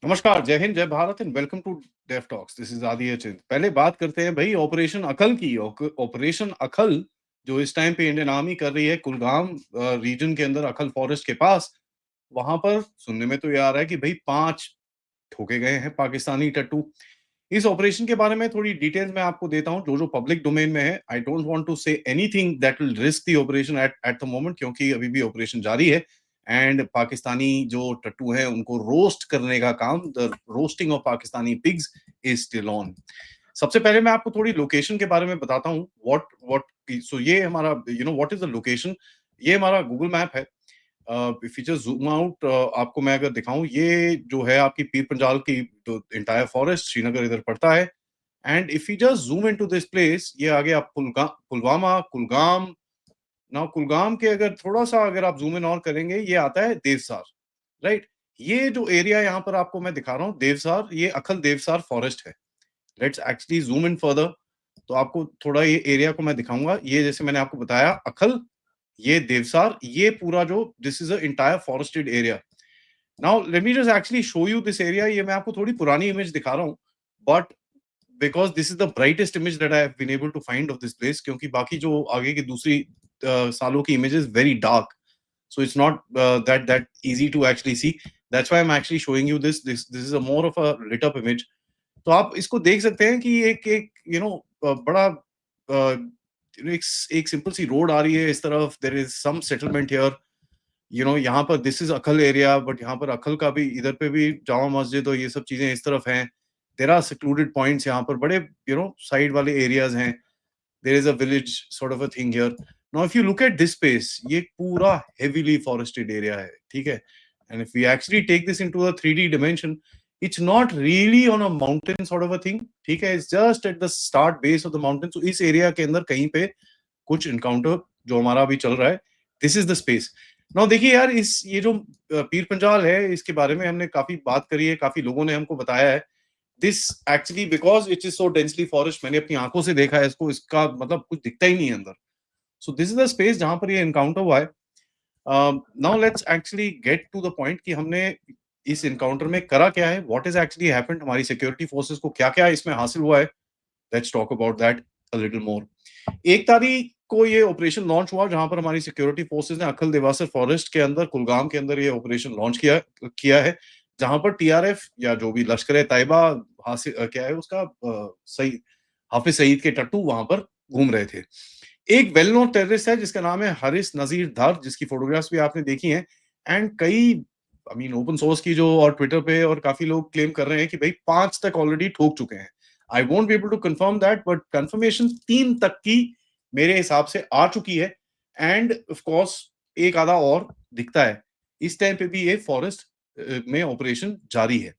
नमस्कार, जय हिंद, जय Bharat and welcome to Def Talks. This is Aadi Achint. पहले बात करते हैं भाई ऑपरेशन अखल की। ऑपरेशन अखल जो इस टाइम पे इंडियन आर्मी कर रही है कुलगाम रीजन के अंदर अखल फॉरेस्ट के पास। वहां पर सुनने में तो ये आ रहा है कि भाई 5 ठोके गए हैं पाकिस्तानी टट्टू। इस ऑपरेशन के बारे में थोड़ी डिटेल्स मैं आपको देता हूं, जो जो पब्लिक डोमेन में है। I don't want to say anything that will risk the operation at the moment, क्योंकि अभी भी ऑपरेशन जारी है एंड पाकिस्तानी जो टट्टू हैं उनको रोस्ट करने का काम, the roasting of Pakistani pigs is still on. सबसे पहले मैं आपको थोड़ी लोकेशन के बारे में बताता हूँ। व्हाट व्हाट सो ये हमारा व्हाट इज द लोकेशन। ये हमारा गूगल मैप है। If you just zoom out, आपको मैं अगर दिखाऊं, ये जो है आपकी पीर पंजाल की जो इंटायर फॉरेस्ट श्रीनगर इधर पड़ता है। And if you just zoom into this place, ये आगे आप पुलवामा, कुलगाम। नाउ कुलगाम के अगर थोड़ा सा अगर आप जूम इन और करेंगे, ये आता है देवसार, राइट। ये जो एरिया यहाँ पर आपको मैं दिखा रहा हूँ देवसार, ये अखल देवसार फॉरेस्ट है। Let's actually zoom in further, तो आपको थोड़ा ये एरिया को मैं दिखाऊंगा। ये जैसे मैंने आपको बताया अखल, ये देवसार, ये पूरा जो this is a entire forested area. Now let me just actually show you this area. ये मैं आपको थोड़ी पुरानी इमेज दिखा रहा हूँ, but because this is the brightest image that I have been able to find of this place, क्योंकि बाकी जो आगे की दूसरी सालों की images very dark, so it's not that easy to actually see. That's why I'm actually showing you this is a more of a lit up image. तो आप इसको देख सकते हैं कि एक एक बड़ा एक एक सिंपल सी रोड आ रही है इस तरफ। There is some settlement here, यहाँ पर this is Akhal area, but यहाँ पर अखल का भी इधर पे भी जामा मस्जिद और ये सब चीजें इस तरफ हैं। देयर आर सेक्लूडेड पॉइंट्स यहाँ पर, बड़े साइड वाले एरियाज हैं। there is a village sort of a thing here. Now if you look at this space, ये पूरा heavily forested area है, ठीक है। And if we actually take this into a 3D dimension, it's not really on a mountain sort of a thing, ठीक है। It's just at the start base of the mountain. So इस area के अंदर कहीं पे कुछ encounter जो हमारा अभी चल रहा है, this is the space. Now देखिए यार, इस ये जो पीर पंजाल है, इसके बारे में हमने काफी बात करी है, काफी लोगों ने हमको बताया है। This actually because it is so densely forest, मैंने अपनी आंखों से देखा है इसको, इसका मतलब कुछ दिखता ही नहीं है अंदर। So this is the space जहां पर ये एनकाउंटर हुआ है। Now let's actually get to the point कि हमने इस एनकाउंटर में करा क्या है, व्हाट इज एक्चुअली हैपेंड, हमारी सिक्योरिटी फोर्सेस को क्या क्या इसमें हासिल हुआ है। Let's talk about that a little more. 1 तारीख को ये ऑपरेशन लॉन्च हुआ, जहां पर हमारी सिक्योरिटी फोर्सेस ने अखल देवासर फॉरेस्ट के अंदर, कुलगाम के अंदर ये ऑपरेशन लॉन्च किया है। जहां पर टीआरएफ या जो भी लश्कर ए तैयबा हासिल क्या है उसका सही हाफिज सईद के टट्टू वहां पर घूम रहे थे। एक वेल नोन टेररिस्ट है जिसका नाम है हारिस नजीर धर, जिसकी फोटोग्राफ्स भी आपने देखी हैं। एंड कई आई मीन ओपन सोर्स की जो और ट्विटर पे और काफी लोग क्लेम कर रहे हैं कि भाई 5 तक ऑलरेडी ठोक चुके हैं। I won't be able to confirm that, but confirmation 3 तक की मेरे हिसाब से आ चुकी है। एंड ऑफ कोर्स एक आधा और दिखता है। इस टाइम पे भी ये फॉरेस्ट में ऑपरेशन जारी है।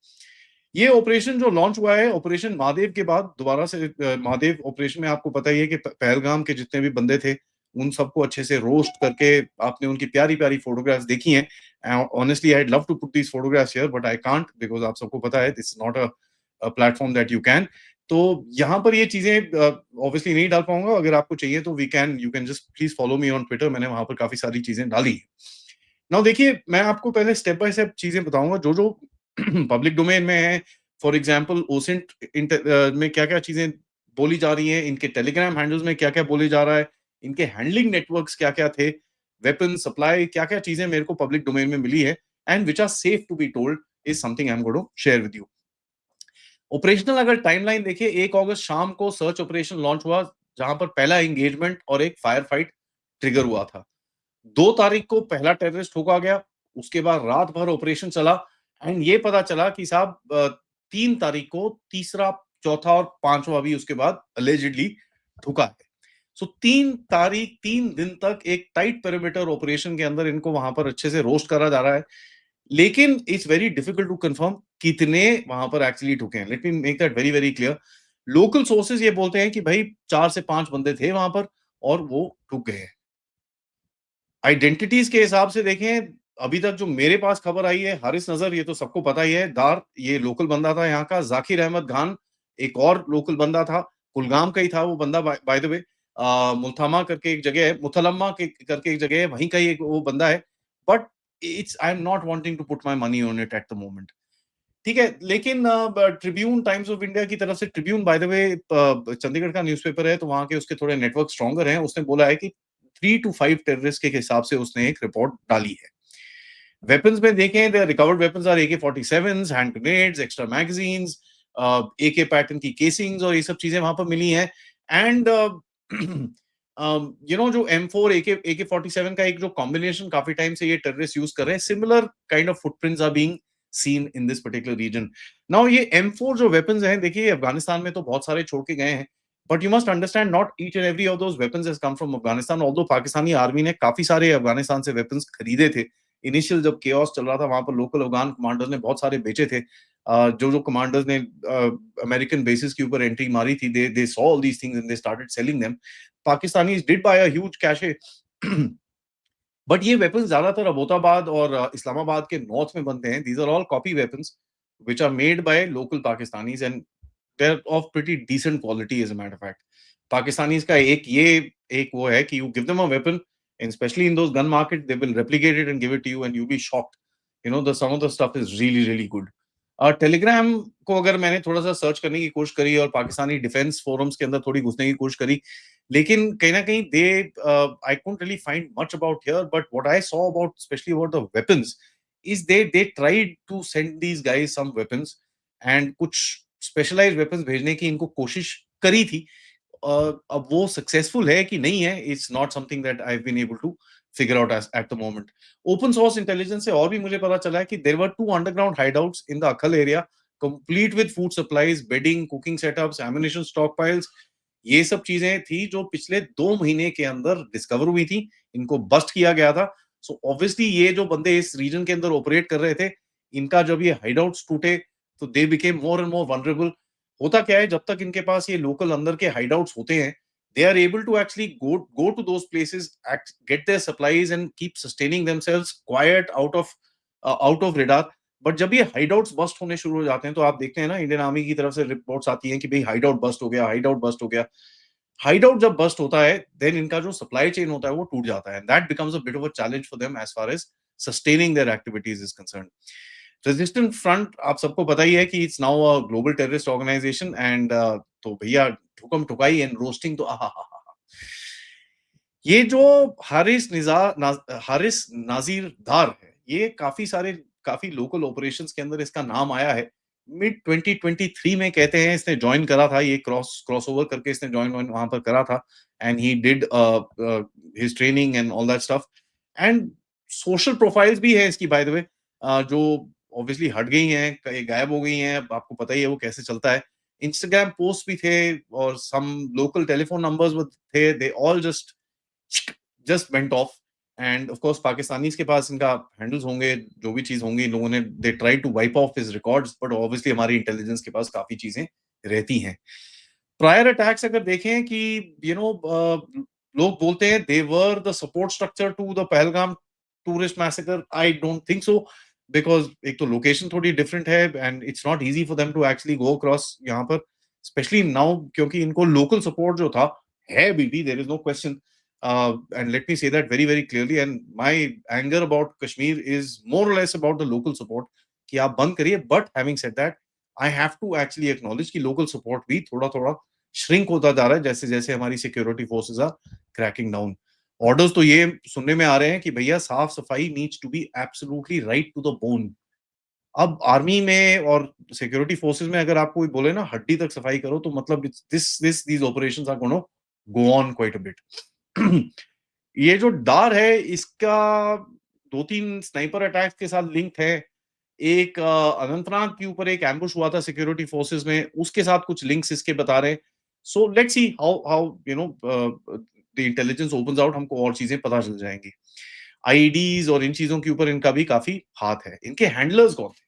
ये ऑपरेशन जो लॉन्च हुआ है ऑपरेशन महादेव के बाद, दोबारा से महादेव ऑपरेशन में आपको पता ही है कि पहलगाम के जितने भी बंदे थे उन सबको अच्छे से रोस्ट करके आपने उनकी प्यारी प्यारी फोटोग्राफ्स देखी हैं। Honestly I love to put these photographs here, but I can't, because आप सबको पता है this is not a platform that you can. तो यहाँ पर ये चीजें ऑब्वियसली नहीं डाल पाऊंगा। अगर आपको चाहिए तो we can you can just please follow me on Twitter, मैंने वहां पर काफी सारी चीजें डाली। नाउ देखिए, मैं आपको पहले स्टेप बाय स्टेप चीजें बताऊंगा जो जो पब्लिक डोमेन में है। फॉर एग्जांपल ओसेंट में क्या क्या चीजें बोली जा रही हैं, इनके टेलीग्राम हैंडल्स में क्या क्या बोले जा रहा है, इनके हैंडलिंग नेटवर्क्स क्या क्या थे, वेपन सप्लाई, क्या क्या चीजें मेरे को पब्लिक डोमेन में मिली है and which are safe to be told, is something I am going to share with you. Operational अगर टाइमलाइन देखिए, 1 अगस्त शाम को सर्च ऑपरेशन लॉन्च हुआ, जहां पर पहला एंगेजमेंट और एक फायर फाइट ट्रिगर हुआ था। 2 तारीख को पहला टेररिस्ट ठोका गया। उसके बाद रात भर ऑपरेशन चला एंड ये पता चला कि साहब 3 तारीख को तीसरा, चौथा और पांचवा भी उसके बाद अलेजिडली ठुका है। सो 3 तारीख, 3 दिन तक एक टाइट पेरिमीटर ऑपरेशन के अंदर इनको वहां पर अच्छे से रोस्ट करा जा रहा है। लेकिन it's very difficult to confirm कितने वहां पर एक्चुअली ठुके हैं। Let me make that very very clear. Local sources ये बोलते हैं कि भाई 4 से 5 बंदे थे वहां पर और वो ठुक गए हैं। आइडेंटिटीज के हिसाब से देखें, अभी तक जो मेरे पास खबर आई है, हारिस नजर ये तो सबको पता ही है, दार ये लोकल बंदा था यहाँ का। जाकिर अहमद खान एक और लोकल बंदा था, कुलगाम का ही था वो बंदा, बाय द वे। मुल्थमा करके एक जगह है, मुथलम्मा के करके एक जगह है, वहीं का ही एक वो बंदा है। But it's I am not wanting to put my money on it at the moment. ठीक है, लेकिन ट्रिब्यून, टाइम्स ऑफ इंडिया की तरफ से, Tribune by the way Chandigarh का न्यूज़पेपर है, तो वहाँ के उसके थोड़े नेटवर्क स्ट्रॉन्गर हैं। उसने बोला है कि 3 टू 5 टेररिस्ट के हिसाब से उसने एक रिपोर्ट डाली है। वेपन्स में देखें, the recovered weapons are AK-47s, hand grenades, extra magazines, AK pattern की केसिंग्स और ये सब चीजें वहां पर मिली हैं। एंड जो M4 AK-47 का एक जो कॉम्बिनेशन काफी टाइम से ये टेररिस्ट यूज कर रहे हैं, similar kind of footprints are being seen in this particular region. Now ये M4 जो वेपन्स हैं, देखिए अफगानिस्तान में तो बहुत सारे छोड़ के गए हैं, but you must understand not each and every of those weapons has come from Afghanistan, although Pakistani army ने काफी सारे अफगानिस्तान से वेपन्स खरीदे थे। इनिशियल जब केओस चल रहा था, वहां पर लोकल अफगान कमांडर्स ने बहुत सारे बेचे थे। जो कमांडर्स ने अमेरिकन बेसिस के ऊपर एंट्री मारी थी, they saw all these things and they started selling them. Pakistanis did buy a huge cache. But ये वेपन्स ज्यादातर अबोताबाद और इस्लामाबाद के नॉर्थ में बनते हैं। These are all copy weapons which are made by local Pakistanis, and they are of pretty decent quality as a matter of fact. Pakistanis का एक वो है कि you give them a weapon, and especially in those gun market, they will replicate it and give it to you and you'll be shocked. The some of the stuff is really really good. Telegram को अगर मैंने थोड़ा सा search करने की कोशिश करी और पाकिस्तानी डिफेंस फोरम्स के अंदर थोड़ी घुसने की कोशिश करी, लेकिन कहीं ना कहीं they I couldn't really find much about here, but what I saw about specially about the weapons is they tried to send these guys some weapons, and कुछ स्पेशलाइज्ड वेपन्स भेजने की इनको कोशिश करी थी। अब वो सक्सेसफुल है कि नहीं है, it's not something that I have been able to figure out at the moment. Open source intelligence से और भी मुझे पता चला है कि there were 2 underground hideouts in the Akhal area, complete with food supplies, bedding, cooking setups, ammunition stock piles. ये सब चीजें थी जो पिछले 2 महीने के अंदर डिस्कवर हुई थी, इनको बस्ट किया गया था। सो ऑब्वियसली ये जो बंदे इस रीजन के अंदर ऑपरेट कर रहे थे, इनका जब ये हाइडआउट्स टूटे तो they became more and more vulnerable. होता क्या है, जब तक इनके पास ये लोकल अंदर के हाइडआउट्स होते हैं, they are able to actually go to those places, get their supplies and keep sustaining themselves quiet out of radar. But जब ये हाइडआउट्स बस्ट होने शुरू हो जाते हैं, तो आप देखते हैं ना, इंडियन आर्मी की तरफ से रिपोर्ट्स आती हैं कि भाई हाइडआउट बस्ट हो गया, हाइडआउट बस्ट हो गया। हाइडआउट जब बस्ट होता है, देन इनका जो सप्लाई चेन होता है वो टूट जाता है, that becomes a bit of a challenge for them as far as sustaining their activities is concern. Resistant front आप सबको पता ही है कि it's now a global terrorist organisation, and तो भैया ठुकम ठुकाई एंड रोस्टिंग तो ये जो हारिस नाजीर दार है, ये काफी लोकल ऑपरेशंस के अंदर इसका नाम आया है। मिड 2023 में कहते हैं इसने ज्वाइन करा था, ये क्रॉसओवर करके इसने ज्वाइन वहां पर करा था, and he did his training and all that stuff. And social profiles भी है इसकी बाय द वे, जो ऑब्वियसली हट गई हैं, गायब हो गई हैं। अब आपको पता ही है वो कैसे चलता है। इंस्टाग्राम पोस्ट भी थे और सम लोकल टेलीफोन नंबर्स थे, they all just went of. And of course Pakistanis के पास इनका हैंडल्स होंगे, जो भी चीज होंगी, इन लोगों ने they try to wipe off his records, but obviously हमारी इंटेलिजेंस के पास काफी चीजें रहती हैं। प्रायर अटैक्स अगर देखें कि यू नो लोग बोलते हैं they were the support structure to the Pahalgam tourist massacre, I don't think so, because एक तो लोकेशन थोड़ी डिफरेंट है and it's not easy for them to actually go across यहाँ पर, स्पेशली नाउ, क्योंकि इनको लोकल सपोर्ट जो था है बीबी, there is no question. And let me say that very very clearly, and my anger about Kashmir is more or less about the local support कि आप बंद करिए। but having said that, I have to actually acknowledge कि local support भी थोड़ा थोड़ा shrink होता जा रहा है, जैसे जैसे हमारी security forces are cracking down. Orders तो ये सुनने में आ रहे हैं कि भैया साफ सफाई needs to be absolutely right to the bone. अब आर्मी में और सिक्योरिटी फोर्सेस में अगर आप कोई बोले ना हड्डी तक सफाई करो, तो मतलब these operations are gonna go on quite a bit. ये जो डार है, इसका 2-3 स्नाइपर अटैक्स के साथ लिंक है। एक अनंतनाग के ऊपर एक एम्बुश हुआ था सिक्योरिटी फोर्सेस में, उसके साथ कुछ लिंक्स इसके बता रहे हैं। So let's see how how the intelligence opens out, हमको और चीजें पता चल जाएंगी। आईईडीज और इन चीजों के ऊपर इनका भी काफी हाथ है। इनके हैंडलर्स कौन थे?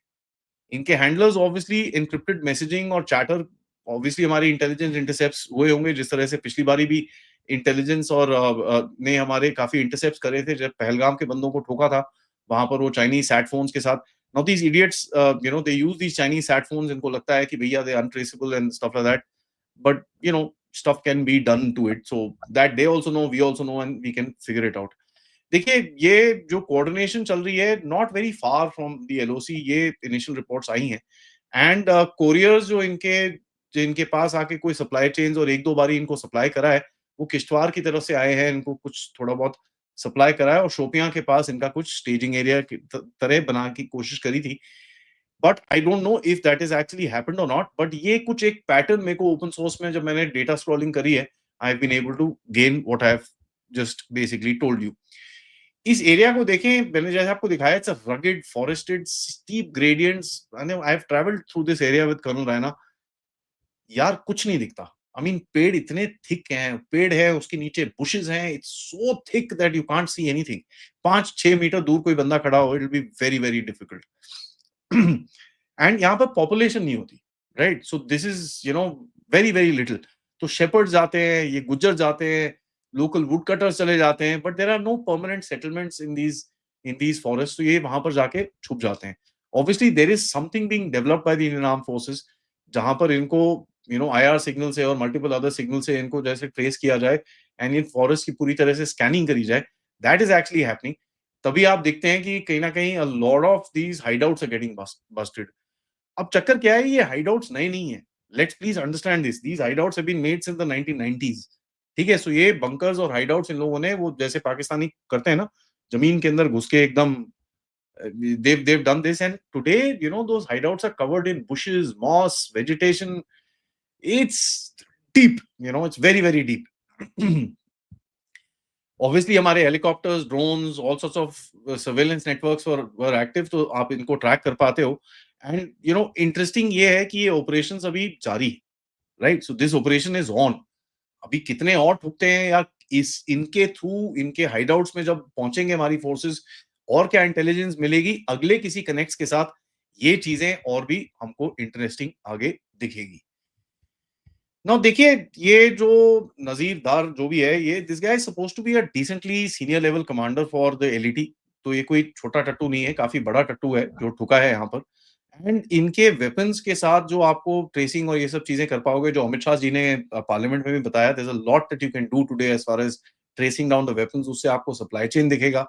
इनके हैंडलर्स ऑब्वियसली एन्क्रिप्टेड मैसेजिंग और चैटर, ऑब्वियसली हमारी इंटेलिजेंस इंटरसेप्ट्स हुए होंगे, जिस तरह से पिछली बारी भी इंटेलिजेंस और ने हमारे काफी इंटरसेप्ट्स करे थे जब पहलगाम के बंदों को ठोका था, वहां पर वो चाइनीज सैट फोन्स के साथ। Now these idiots they use these Chinese sat phones, इनको लगता है कि भैया they untraceable and stuff like that, but stuff can be done to it, so that they also know, we also know, and we can figure it out. देखिए, ये जो coordination चल रही है not very far from the LOC, ये initial reports आई हैं। And couriers जो इनके पास आके कोई सप्लाई चेन्स और 1-2 बारी इनको सप्लाई करा है, वो किश्तवाड़ की तरफ से आए हैं, इनको कुछ थोड़ा बहुत सप्लाई करा है और शोपियां के पास इनका कुछ स्टेजिंग एरिया की तरह बना की कोशिश करी थी। But I don't know if that is actually happened और नॉट, बट ये कुछ एक पैटर्न मेरे को ओपन सोर्स में जब मैंने डेटा स्क्रॉलिंग करी है, I have been able to gain what I have just basically told you. इस एरिया को देखें, मैंने जैसे आपको दिखाया, it's a rugged forested steep gradients. I have travelled through this area with colonel Raina. यार कुछ नहीं दिखता। आई मीन पेड़ इतने थिक हैं, पेड़ है उसके नीचे बुशेस हैं, it's so thick that you can't see anything. 5-6 metre दूर कोई बंदा खड़ा हो, it will be very very difficult. And यहाँ पर पॉपुलेशन नहीं होती, right? So this is very very little. तो शेपर्ड जाते हैं, ये गुज्जर जाते हैं, लोकल वुड कटर्स चले जाते हैं, but there are no permanent settlements in these forest. तो ये वहां पर जाके छुप जाते हैं। Obviously there is something being developed by the Indian arm forces, जहां पर इनको आईआर सिग्नल से और मल्टीपल अदर सिग्नल से इनको जैसे ट्रेस किया जाए एंड इन फॉरेस्ट की पूरी तरह से स्कैनिंग करी जाए। That is actually happening. तभी आप देखते हैं कि कहीं ना कहीं a lot of these hideouts are getting busted. अब चक्कर क्या है, ये हाइडआउट्स नए नहीं है। Let's please understand this, these hideouts have been made since the 1990s। ठीक है, सो ये बंकर्स और हाइडआउट्स इन लोगों ने, वो जैसे पाकिस्तानी करते हैं ना, जमीन के अंदर घुस के एकदम, they've done this, and today those hideouts are covered in bushes, moss, vegetation. It's deep, it's very very deep. Obviously हमारे helicopters, drones, all sorts of surveillance networks were active, तो आप इनको ट्रैक कर पाते हो। एंड इंटरेस्टिंग ये है कि ये ऑपरेशंस अभी जारी, right? So this operation is on. अभी कितने और ठुकते हैं या इस इनके थ्रू, इनके हाइडआउट्स में जब पहुंचेंगे हमारी फोर्सेस, और क्या इंटेलिजेंस मिलेगी अगले किसी कनेक्ट्स के साथ, ये चीजें और भी हमको इंटरेस्टिंग आगे दिखेगी। नाउ देखिए, ये जो नजीर दार जो भी है, ये this guy is supposed to be a decently senior level commander for the LET. तो ये कोई छोटा टट्टू नहीं है, काफी बड़ा टट्टू है जो ठुका है यहाँ पर। एंड इनके वेपन्स के साथ जो आपको ट्रेसिंग और ये सब चीजें कर पाओगे, जो अमित शाह जी ने पार्लियामेंट में भी बताया, there is a lot that you can do today as far as tracing down the weapons. उससे आपको सप्लाई चेन दिखेगा।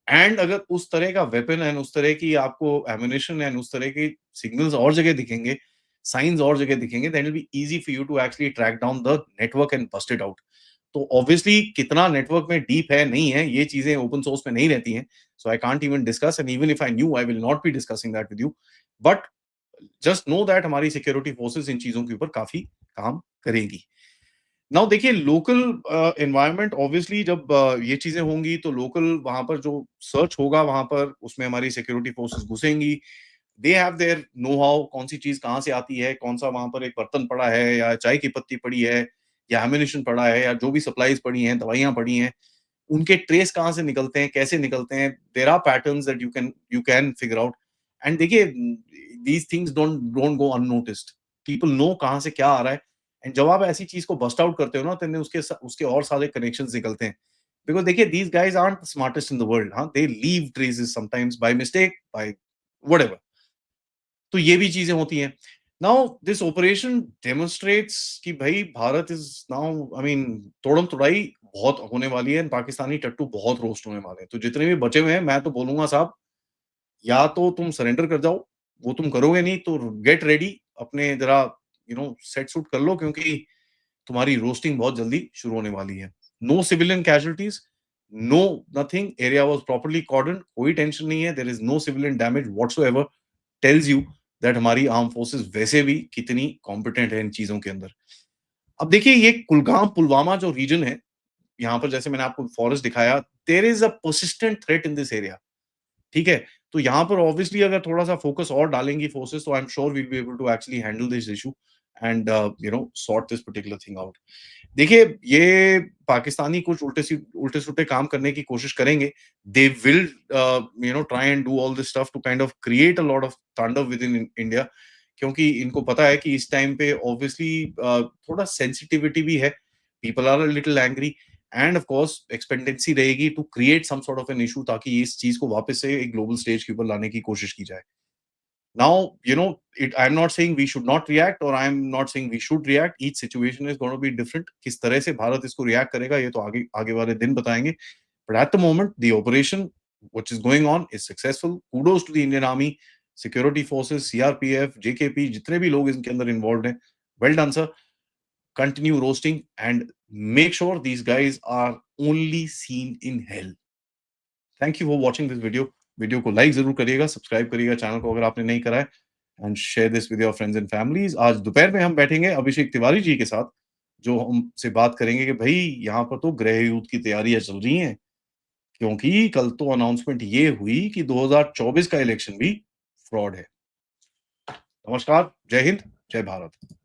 एंड अगर उस तरह का वेपन एंड उस तरह की आपको एम्युनिशन एंड उस तरह की सिग्नल्स और जगह दिखेंगे, साइंस और जगह दिखेंगे, then it will be easy for you to actually track down the network and bust it out. तो ऑब्वियसली कितना नेटवर्क में डीप है नहीं है, ये चीजें ओपन सोर्स में नहीं रहती हैं। So I can't even discuss, and even if I knew, I will not be discussing that with you. But just know that हमारी सिक्योरिटी फोर्सेस इन चीजों के ऊपर काफी काम करेगी। नाउ देखिए, लोकल एनवायरनमेंट, ऑब्वियसली जब ये चीजें होंगी तो लोकल वहां पर जो सर्च होगा, वहां पर उसमें हमारी सिक्योरिटी फोर्सेस घुसेंगी। They have their know how, कौन सी चीज कहाँ से आती है, कौन सा वहां पर एक बर्तन पड़ा है या चाय की पत्ती पड़ी है या एम्युनिशन पड़ा है या जो भी सप्लाईज पड़ी हैं, दवाइयां पड़ी हैं, उनके ट्रेस कहाँ से निकलते हैं, कैसे निकलते हैं। There are patterns that you can figure out. And देखिए, these things don't don't go unnoticed. People know कहाँ से क्या आ रहा है। एंड जब आप ऐसी चीज को बस्ट आउट करते हो ना, तो उसके और सारे कनेक्शंस निकलते हैं। बिकॉज देखिए, these guys aren't the smartest in the world. हाँ, they leave traces sometimes by mistake, by whatever. तो ये भी चीजें होती हैं। नाउ दिस ऑपरेशन डेमोन्स्ट्रेट्स कि भाई Bharat is now, I mean, तोड़म तोड़ाई बहुत होने वाली है, पाकिस्तानी टट्टू बहुत रोस्ट होने वाले हैं। तो जितने भी बचे हुए हैं, मैं तो बोलूंगा साहब, या तो तुम सरेंडर कर जाओ, वो तुम करोगे नहीं तो गेट रेडी, अपने जरा सेट सूट कर लो, क्योंकि तुम्हारी रोस्टिंग बहुत जल्दी शुरू होने वाली है। No civilian casualties, no nothing, area was properly cordon, कोई टेंशन नहीं है, there is no civilian damage whatsoever. Tells you that हमारी आर्म फोर्सेस वैसे भी कितनी कॉम्पिटेंट है इन चीजों के अंदर। अब देखिए, ये कुलगाम पुलवामा जो रीजन है, यहाँ पर जैसे मैंने आपको फॉरेस्ट दिखाया, there is a persistent threat in this area. ठीक है, तो यहाँ पर ऑब्वियसली अगर थोड़ा सा फोकस और डालेंगी फोर्सेस, तो I am sure we'll be able to actually handle this issue and sort this particular thing out. देखिए, ये पाकिस्तानी कुछ उल्टे सुल्टे काम करने की कोशिश करेंगे। They will try and do all this stuff to kind of create a lot of tandav within India, क्योंकि इनको पता है कि इस टाइम पे ऑब्वियसली थोड़ा सेंसिटिविटी भी है। People are a little angry, and of course expectancy रहेगी to create some sort of an issue, ताकि इस चीज को वापस से एक ग्लोबल स्टेज के ऊपर लाने की कोशिश की जाए। Now, I'm not saying we should not react, or I'm not saying we should react. Each situation is going to be different. किस तरह से भारत इसको रिएक्ट करेगा, ये तो आगे आगे वाले दिन बताएंगे। But at the moment, the operation which is going on is successful. Kudos to the Indian Army, security forces, CRPF, JKP, जितने भी लोग इसके अंदर involved हैं. Well done, sir. Continue roasting and make sure these guys are only seen in hell. Thank you for watching this video. Video को like जरूर करिएगा, subscribe करिएगा चैनल को अगर आपने नहीं करा है, and share this with your friends and families. आज दोपहर में हम बैठेंगे अभिषेक तिवारी जी के साथ, जो हमसे बात करेंगे कि भाई यहाँ पर तो गृह युद्ध की तैयारियां चल रही हैं, क्योंकि कल तो अनाउंसमेंट ये हुई कि 2024 का इलेक्शन भी फ्रॉड है. नमस्कार, जय हिंद, जय भारत.